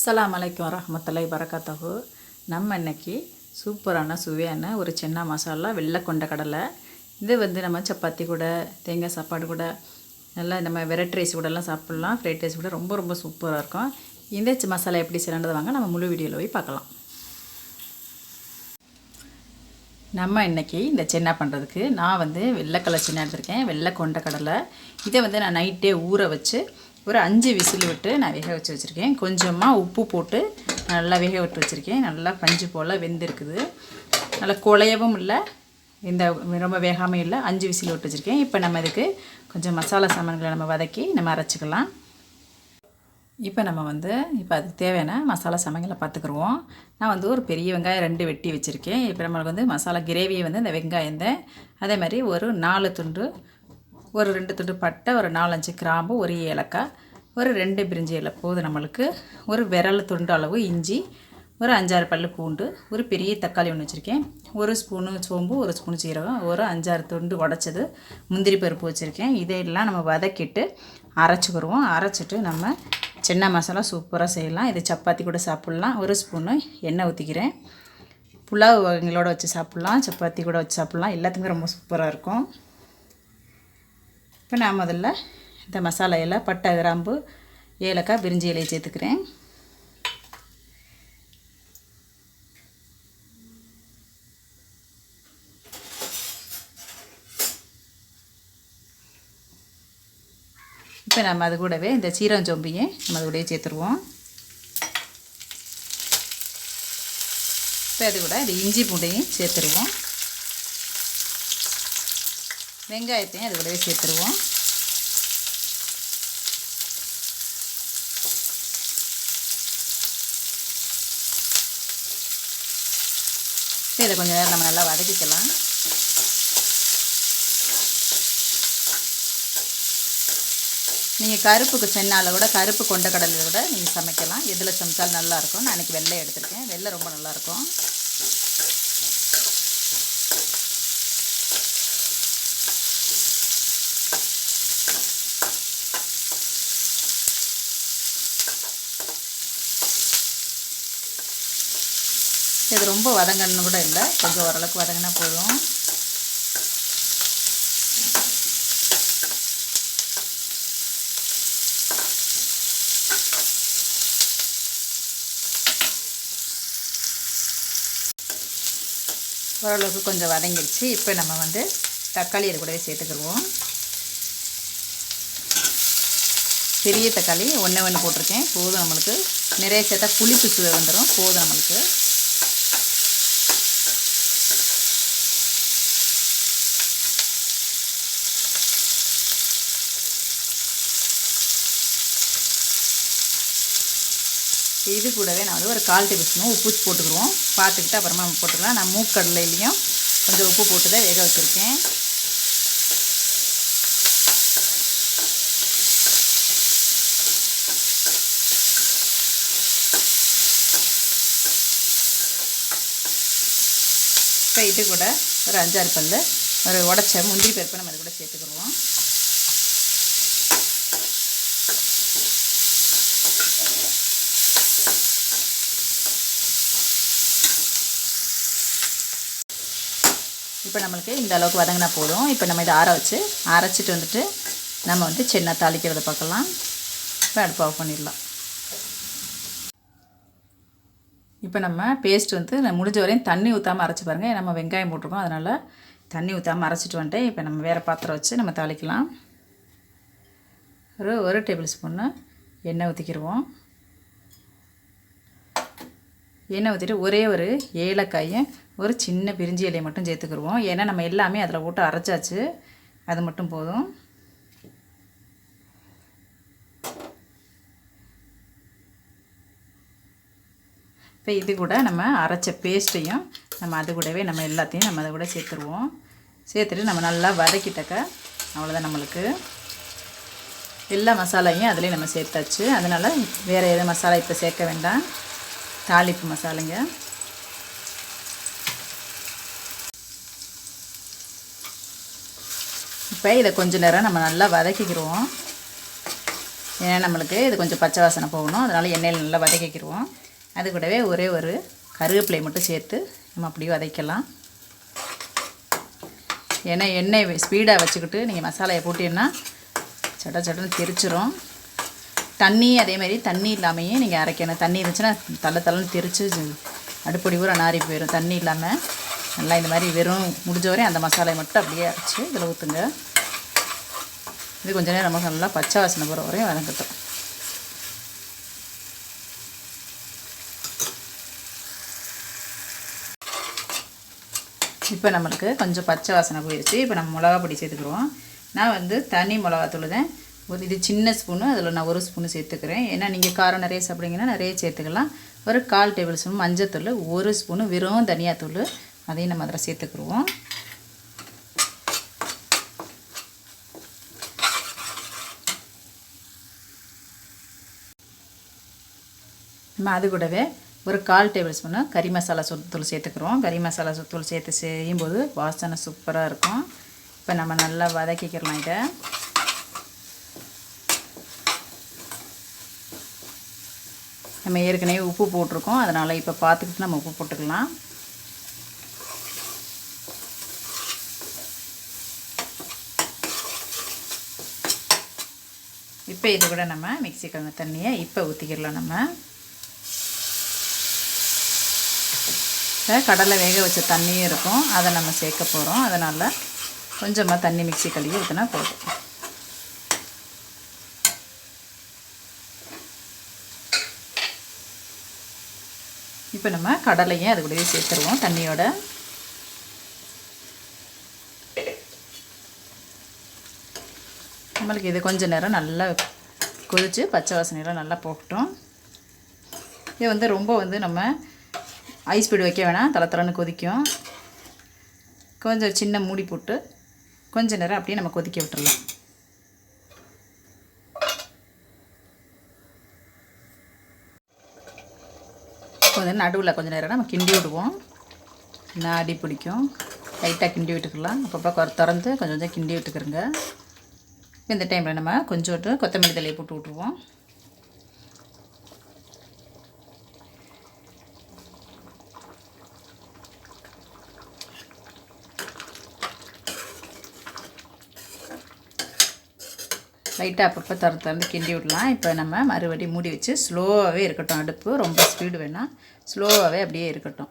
அஸ்ஸலாமு அலைக்கும் வரஹ்மத்துல்லாஹி வரகாத்துஹு. நம்ம இன்றைக்கி சூப்பரான சுவையான ஒரு சென்னா மசாலா வெள்ளை கொண்ட கடலை. இது நம்ம சப்பாத்தி கூட, தேங்காய் சாப்பாடு கூட, நல்லா நம்ம வெரைட்டி ரைஸ் கூடலாம் சாப்பிட்லாம். ஃப்ரைட் ரைஸ் கூட ரொம்ப ரொம்ப சூப்பராக இருக்கும். இந்த மசாலா எப்படி செய்யணுன்றது வாங்க நம்ம முழு வீடியோவில் போய் பார்க்கலாம். நம்ம இன்றைக்கி இந்த சென்னா பண்ணுறதுக்கு நான் வெள்ளை கலர் சென்னா எடுத்திருக்கேன். வெள்ளை கொண்ட கடலை. இதை நான் நைட்டே ஊற வச்சு ஒரு 5 விசில் விட்டு நான் வேக வச்சு வச்சுருக்கேன். கொஞ்சமாக உப்பு போட்டு நல்லா வேக விட்டு வச்சுருக்கேன். நல்லா பஞ்சு போல் வெந்திருக்குது. நல்லா குழையவும் இல்லை, இந்த ரொம்ப வேகாமல் இல்லை. 5 விசில் விட்டு வச்சுருக்கேன். இப்போ நம்ம இதுக்கு கொஞ்சம் மசாலா சாமான்களை நம்ம வதக்கி நம்ம அரைச்சிக்கலாம். இப்போ நம்ம இப்போ அதுக்கு தேவையான மசாலா சாமான்களை பார்த்துக்குருவோம். நான் ஒரு பெரிய வெங்காயம் 2 வெட்டி வச்சுருக்கேன். இப்போ நம்மளுக்கு மசாலா கிரேவியை இந்த வெங்காயம் தான். அதே மாதிரி ஒரு 4 துண்டு, ஒரு 2 துண்டு பட்டை, ஒரு 4-5 கிராம்பு, ஒரு ஏலக்காய், ஒரு 2 பிரிஞ்சி இலை போதும் நம்மளுக்கு. ஒரு விரல் துண்டு அளவு இஞ்சி, ஒரு 5-6 பல்லு பூண்டு, ஒரு பெரிய தக்காளி ஒன்று வச்சுருக்கேன், ஒரு ஸ்பூனு சோம்பு, ஒரு ஸ்பூன் சீரகம், ஒரு 5-6 துண்டு உடச்சது முந்திரி பருப்பு வச்சுருக்கேன். இதையெல்லாம் நம்ம வதக்கிட்டு அரைச்சிக்கிடுவோம். அரைச்சிட்டு நம்ம சென்னா மசாலா சூப்பராக செய்யலாம். இது சப்பாத்தி கூட சாப்பிட்லாம். ஒரு ஸ்பூனு எண்ணெய் ஊற்றிக்கிறேன். புலாவ் வகைகளோடு வச்சு சாப்பிட்லாம், சப்பாத்தி கூட வச்சு சாப்பிட்லாம். எல்லாத்துக்குமே ரொம்ப சூப்பராக இருக்கும். இப்போ நான் முதல்ல இந்த மசாலையில் பட்டை, கிராம்பு, ஏலக்காய், பிரிஞ்சி இலையை சேர்த்துக்கிறேன். இப்போ நம்ம அது கூடவே இந்த சீரகம் சோம்பையும் நம்ம அது கூடவே சேர்த்துருவோம். இப்போ அது கூட இது இஞ்சி பூண்டையும் சேர்த்துருவோம். வெங்காயத்தையும் அது கூடவே சேர்த்துருவோம். இதை கொஞ்சம் நேரம் நம்ம நல்லா வதக்கிக்கலாம். நீங்கள் கருப்புக்கு சென்னால் கூட, கருப்பு கொண்ட கடலையில் கூட நீங்கள் சமைக்கலாம். எதில் சமைச்சாலும் நல்லாயிருக்கும். நான் இன்றைக்கி வெள்ளை எடுத்திருக்கேன். வெள்ளை ரொம்ப நல்லாயிருக்கும். இது ரொம்ப வதங்கன்னு கூட இல்லை, கொஞ்சம் ஓரளவுக்கு வதங்கினா போதும். ஓரளவுக்கு கொஞ்சம் வதங்கிடுச்சு. இப்போ நம்ம தக்காளி இது கூடவே சேர்த்துக்கிடுவோம். பெரிய தக்காளி ஒன்று போட்டிருக்கேன். போதும் நம்மளுக்கு. நிறைய சேர்த்தா புளிப்பு சுவை வந்துடும். போதும் நம்மளுக்கு. இது கூடவே நான் ஒரு 1/4 டேபிள் ஸ்பூன் உப்பு போட்டுக்குருவோம். பார்த்துக்கிட்டு அப்புறமா நம்ம போட்டுக்கலாம். நான் மூக்கடலையிலையும் கொஞ்சம் உப்பு போட்டு தான் வேக வச்சுருக்கேன். இப்போ இது கூட ஒரு 5-6 பல்லு ஒரு உடச்ச முந்திரி பருப்பு நம்ம அது கூட சேர்த்துக்குருவோம். இப்போ நம்மளுக்கு இந்த அளவுக்கு வதங்கினா போதும். இப்போ நம்ம இதை அரைச்சிட்டு நம்ம சென்னா தாளிக்கிறத பார்க்கலாம். இப்போ அடுப்பு ஆஃப் பண்ணிடலாம். இப்போ நம்ம பேஸ்ட் நான் முடிஞ்ச வரையும் தண்ணி ஊற்றாமல் அரைச்சி பாருங்கள். நம்ம வெங்காயம் போட்டிருக்கோம், அதனால் தண்ணி ஊற்றாமல் அரைச்சிட்டு வந்துட்டேன். இப்போ நம்ம வேறு பாத்திரம் வச்சு நம்ம தாளிக்கலாம். ஒரு டேபிள் ஸ்பூன்னு எண்ணெய் ஊற்றிக்கிடுவோம். எண்ணெய் ஊற்றிட்டு ஒரே ஒரு ஏலக்காயும் ஒரு சின்ன பிரிஞ்சி இலையை மட்டும் சேர்த்துக்கிடுவோம். ஏன்னா நம்ம எல்லாமே அதில் போட்டு அரைச்சாச்சு, அது மட்டும் போதும். இப்போ இது கூட நம்ம அரைச்ச பேஸ்ட்டையும் நம்ம அது கூடவே நம்ம எல்லாத்தையும் நம்ம அதை கூட சேர்த்துருவோம். சேர்த்துட்டு நம்ம நல்லா வதக்கிட்டக்க அவ்வளோதான். நம்மளுக்கு எல்லா மசாலையும் அதிலே நம்ம சேர்த்தாச்சு. அதனால் வேறு எதுவும் மசாலா இப்போ சேர்க்க வேண்டாம். தாளிப்பு மசாலைங்க. இப்போ இதை கொஞ்ச நேரம் நம்ம நல்லா வதக்கிக்கிடுவோம். ஏன்னா நம்மளுக்கு இது கொஞ்சம் பச்சை வாசனை போகணும். அதனால் எண்ணெயில் நல்லா வதக்கிக்கிடுவோம். அது கூடவே ஒரே ஒரு கருவேப்பிலை மட்டும் சேர்த்து நம்ம அப்படியே வதக்கலாம். ஏன்னா எண்ணெய் ஸ்பீடாக வச்சுக்கிட்டு நீங்கள் மசாலையை போட்டீங்கன்னா சட்டன்னு தெரிச்சிரும். தண்ணி அதேமாதிரி தண்ணி இல்லாமையே நீங்கள் அரைக்கணும். தண்ணி இருந்துச்சுன்னா தள்ளன்னு தெரிச்சு அடுப்படி ஊற நாரி போயிடும். தண்ணி இல்லாமல் நல்லா இந்த மாதிரி வெறும் முடிஞ்ச வரையும் அந்த மசாலையை மட்டும் அப்படியே அரைச்சி இதில் ஊற்றுங்க. இது கொஞ்சம் நேரம் நமக்கு நல்லா பச்சை வாசனை போகிற வரையும் வதங்கட்டும். இப்போ நம்மளுக்கு கொஞ்சம் பச்சை வாசனை போயிடுச்சு. இப்போ நம்ம மிளகா பொடி சேர்த்துக்குருவோம். நான் வந்து தனி மிளகாத்தூள் தான், இது சின்ன ஸ்பூனு, அதில் நான் 1 ஸ்பூனு சேர்த்துக்கிறேன். ஏன்னா நீங்கள் காரம் நிறைய சாப்பிட்றீங்கன்னா நிறைய சேர்த்துக்கலாம். ஒரு 1/4 டேபிள் ஸ்பூன் மஞ்சத்தூள், 1 ஸ்பூனு வெறும் தனியாத்தூள், அதையும் நம்ம அதில் சேர்த்துக்குருவோம். நம்ம அது கூடவே ஒரு 1/4 டேபிள் ஸ்பூனு கறி மசாலா தூள் சேர்த்துக்கிறோம். கறி மசாலா தூள் சேர்த்து செய்யும்போது வாசனை சூப்பராக இருக்கும். இப்போ நம்ம நல்லா வதக்கிக்கிறலாம். இதை நம்ம ஏற்கனவே உப்பு போட்டிருக்கோம், அதனால் இப்போ பார்த்துக்கிட்டு நம்ம உப்பு போட்டுக்கலாம். இப்போ இது கூட நம்ம மிக்ஸி கலந்த தண்ணியை இப்போ ஊற்றிக்கிடலாம். நம்ம கடலை வேக வச்ச தண்ணியும் இருக்கும், அதை நம்ம சேர்க்க போகிறோம். அதனால் கொஞ்சமாக தண்ணி மிக்ஸி கழுவி ஊற்றினா போதும். இப்போ நம்ம கடலையும் அது கூடவே சேர்த்துருவோம் தண்ணியோட. நம்மளுக்கு இது கொஞ்சம் நேரம் நல்லா கொதித்து பச்சை வாசனையெல்லாம் நல்லா போகட்டும். இது வந்து ரொம்ப வந்து நம்ம ஐஸ் பீடு வைக்க வேணாம், தளன்னு கொதிக்கும். கொஞ்சம் சின்ன மூடி போட்டு கொஞ்சம் நேரம் அப்படியே நம்ம கொதிக்க விட்டுடலாம். கொஞ்சம் நடுவில் கொஞ்சம் நேரம் நம்ம கிண்டி விடுவோம். இன்னும் அடி பிடிக்கும், லைட்டாக கிண்டி விட்டுக்கலாம். அப்பப்போ திறந்து கொஞ்சம் கொஞ்சம் கிண்டி விட்டுக்கிறோங்க. இந்த டைமில் நம்ம கொஞ்சோண்டு கொத்தமல்லி தழையை போட்டு விட்ருவோம். லைட்டாக அப்பப்போ திறந்து கிண்டி விடலாம். இப்போ நம்ம மறுபடியும் மூடி வச்சு ஸ்லோவாகவே இருக்கட்டும். அடுப்பு ரொம்ப ஸ்பீடு வேணாம், ஸ்லோவாகவே அப்படியே இருக்கட்டும்.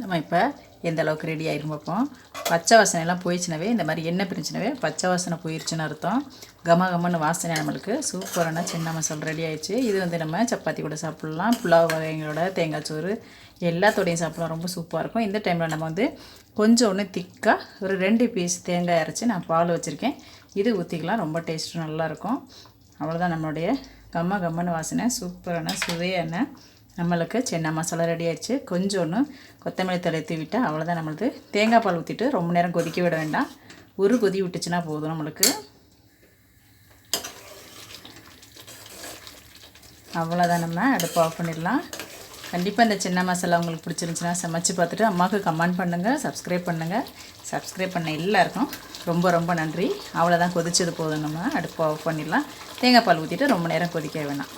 நம்ம இப்போ எந்த அளவுக்கு ரெடி ஆகிரும் பார்ப்போம். பச்சை வாசனைலாம் போயிடுச்சுனாவே, இந்த மாதிரி எண்ணெய் பிரிஞ்சுனாவே பச்சை வாசனை போயிடுச்சுன்னு அர்த்தம். கமன்னு வாசனை நம்மளுக்கு சூப்பரான சின்ன மசாலா ரெடி ஆயிடுச்சு. இது வந்து நம்ம சப்பாத்தி கூட சாப்பிட்லாம், புலாவ் வகைகளோட, தேங்காய் சோறு எல்லாத்தோடையும் சாப்பிட்லாம். ரொம்ப சூப்பராக இருக்கும். இந்த டைமில் நம்ம வந்து கொஞ்சம் ஒன்று திக்காக ஒரு 2 பீஸ் தேங்காய் அரைச்சி நான் பால் வச்சுருக்கேன், இது ஊற்றிக்கலாம். ரொம்ப டேஸ்ட்டு நல்லாயிருக்கும். அவ்வளோதான், நம்மளுடைய கம்மன்னு வாசனை சூப்பரான சுவையான நம்மளுக்கு சின்ன மசாலா ரெடி ஆயிடுச்சு. கொஞ்சோன்னு கொத்தமல்லி தழை தூவிட்டால் அவ்வளோதான். நம்மளுக்கு தேங்காய் பால் ஊற்றிட்டு ரொம்ப நேரம் கொதிக்க விட வேண்டாம், ஒரு கொதி விட்டுச்சுன்னா போதும் நம்மளுக்கு. அவ்வளோதான், நம்ம அடுப்பு ஆஃப் பண்ணிடலாம். கண்டிப்பாக இந்த சின்ன மசாலா உங்களுக்கு பிடிச்சிருந்துச்சுன்னா சமைச்சு பார்த்துட்டு அம்மாவுக்கு கமெண்ட் பண்ணுங்கள், சப்ஸ்கிரைப் பண்ணுங்கள். சப்ஸ்கிரைப் பண்ண எல்லாருக்கும் ரொம்ப ரொம்ப நன்றி. அவ்வளோதான், கொதிச்சது போதும். நம்ம அடுப்பு ஆஃப் பண்ணிடலாம். தேங்காய் பால் ஊற்றிட்டு ரொம்ப நேரம் கொதிக்க வேணாம்.